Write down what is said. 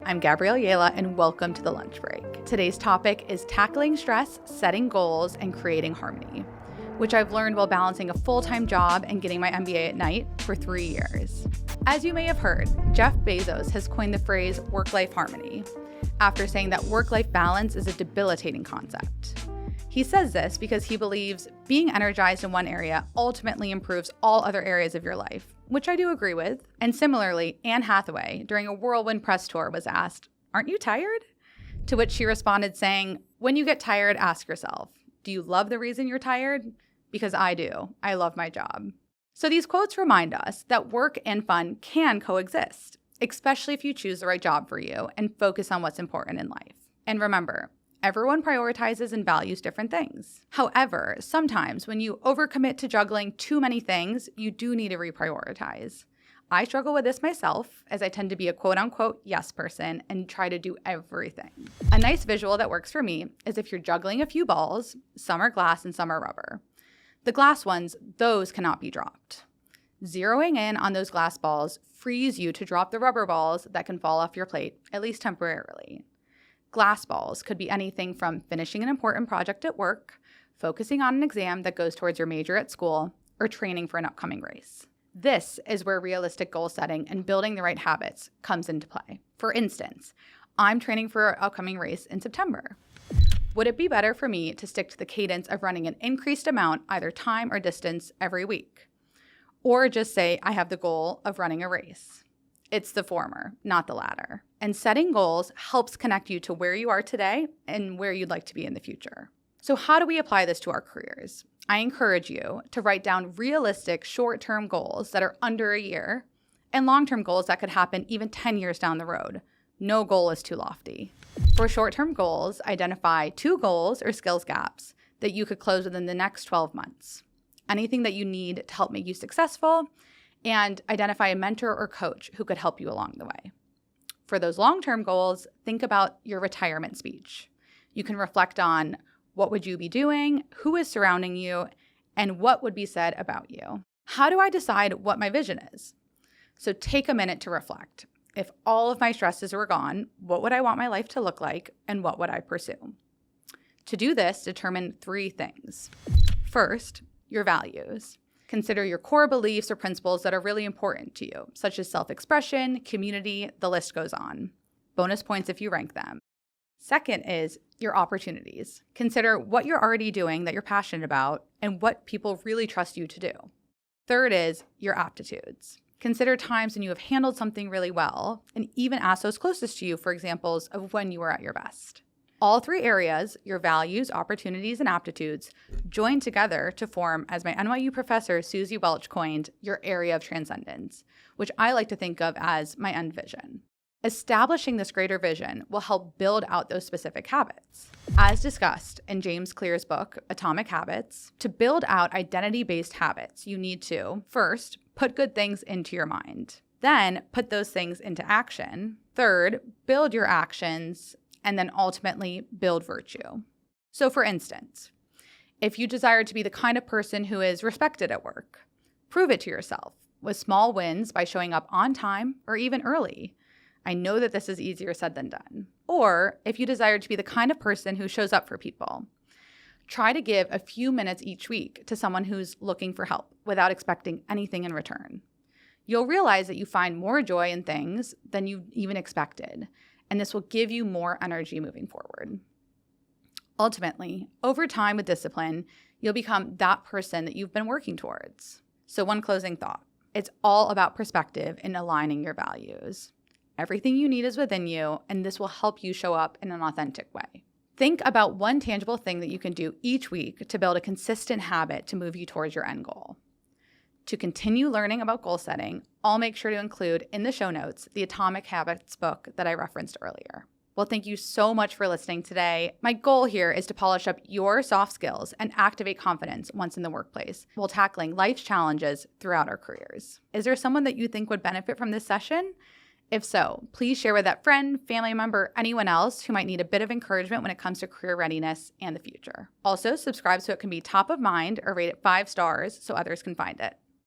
I'm Gabrielle Yela, and welcome to The Lunch Break. Today's topic is tackling stress, setting goals, and creating harmony, which I've learned while balancing a full-time job and getting my MBA at night for 3 years. As you may have heard, Jeff Bezos has coined the phrase work-life harmony, after saying that work-life balance is a debilitating concept. He says this because he believes being energized in one area ultimately improves all other areas of your life, which I do agree with. And similarly, Anne Hathaway, during a whirlwind press tour, was asked, "Aren't you tired?" To which she responded saying, "When you get tired, ask yourself, do you love the reason you're tired? Because I do. I love my job." So these quotes remind us that work and fun can coexist, especially if you choose the right job for you and focus on what's important in life. And remember, everyone prioritizes and values different things. However, sometimes when you overcommit to juggling too many things, you do need to reprioritize. I struggle with this myself, as I tend to be a quote-unquote yes person and try to do everything. A nice visual that works for me is if you're juggling a few balls, some are glass and some are rubber. The glass ones, those cannot be dropped. Zeroing in on those glass balls frees you to drop the rubber balls that can fall off your plate, at least temporarily. Glass balls could be anything from finishing an important project at work, focusing on an exam that goes towards your major at school, or training for an upcoming race. This is where realistic goal setting and building the right habits comes into play. For instance, I'm training for an upcoming race in September. Would it be better for me to stick to the cadence of running an increased amount, either time or distance, every week? Or just say I have the goal of running a race? It's the former, not the latter. And setting goals helps connect you to where you are today and where you'd like to be in the future. So how do we apply this to our careers? I encourage you to write down realistic short-term goals that are under a year and long-term goals that could happen even 10 years down the road. No goal is too lofty. For short-term goals, identify 2 goals or skills gaps that you could close within the next 12 months. Anything that you need to help make you successful, and identify a mentor or coach who could help you along the way. For those long-term goals, think about your retirement speech. You can reflect on what would you be doing, who is surrounding you, and what would be said about you. How do I decide what my vision is? So take a minute to reflect. If all of my stresses were gone, what would I want my life to look like, and what would I pursue? To do this, determine 3 things. First, your values. Consider your core beliefs or principles that are really important to you, such as self-expression, community, the list goes on. Bonus points if you rank them. Second is your opportunities. Consider what you're already doing that you're passionate about and what people really trust you to do. Third is your aptitudes. Consider times when you have handled something really well, and even ask those closest to you for examples of when you were at your best. All 3 areas, your values, opportunities, and aptitudes, join together to form, as my NYU professor Susie Welch coined, your area of transcendence, which I like to think of as my end vision. Establishing this greater vision will help build out those specific habits. As discussed in James Clear's book, Atomic Habits, to build out identity-based habits, you need to, first, put good things into your mind. Then, put those things into action. Third, build your actions, and then ultimately build virtue. So for instance, if you desire to be the kind of person who is respected at work, prove it to yourself with small wins by showing up on time or even early. I know that this is easier said than done. Or if you desire to be the kind of person who shows up for people, try to give a few minutes each week to someone who's looking for help without expecting anything in return. You'll realize that you find more joy in things than you even expected, and this will give you more energy moving forward. Ultimately, over time with discipline, you'll become that person that you've been working towards. So one closing thought. It's all about perspective and aligning your values. Everything you need is within you, and this will help you show up in an authentic way. Think about one tangible thing that you can do each week to build a consistent habit to move you towards your end goal. To continue learning about goal setting, I'll make sure to include in the show notes the Atomic Habits book that I referenced earlier. Well, thank you so much for listening today. My goal here is to polish up your soft skills and activate confidence once in the workplace while tackling life's challenges throughout our careers. Is there someone that you think would benefit from this session? If so, please share with that friend, family member, anyone else who might need a bit of encouragement when it comes to career readiness and the future. Also, subscribe so it can be top of mind or rate it 5 stars so others can find it.